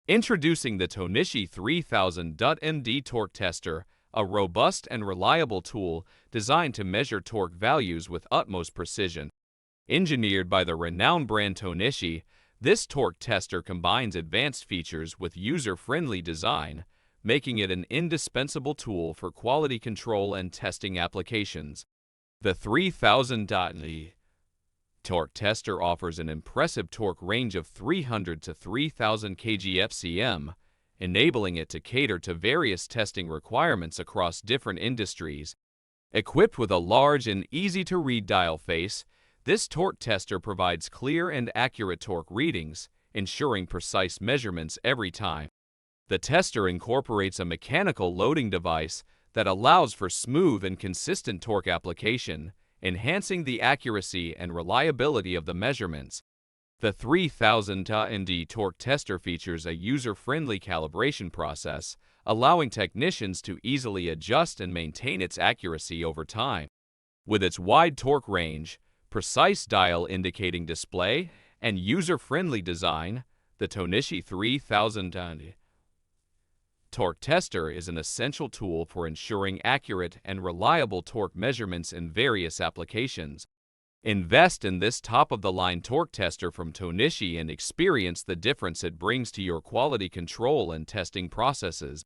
Introducing the Tohnichi 3000DOT-MD torque tester, a robust and reliable tool designed to measure torque values with utmost precision. Engineered by the renowned brand Tohnichi, this torque tester combines advanced features with user-friendly design, making it an indispensable tool for quality control and testing applications. The 3000.MD torque tester offers an impressive torque range of 300 to 3000 kg/fcm, enabling it to cater to various testing requirements across different industries. Equipped with a large and easy-to-read dial face, this torque tester provides clear and accurate torque readings, ensuring precise measurements every time. The tester incorporates a mechanical loading device that allows for smooth and consistent torque application, enhancing the accuracy and reliability of the measurements. The 3000DOT-MD torque tester features a user-friendly calibration process, allowing technicians to easily adjust and maintain its accuracy over time. With its wide torque range, precise dial indicating display, and user-friendly design, the Tohnichi 3000DOT-MD torque tester is an essential tool for ensuring accurate and reliable torque measurements in various applications. Invest in this top-of-the-line torque tester from Tohnichi and experience the difference it brings to your quality control and testing processes.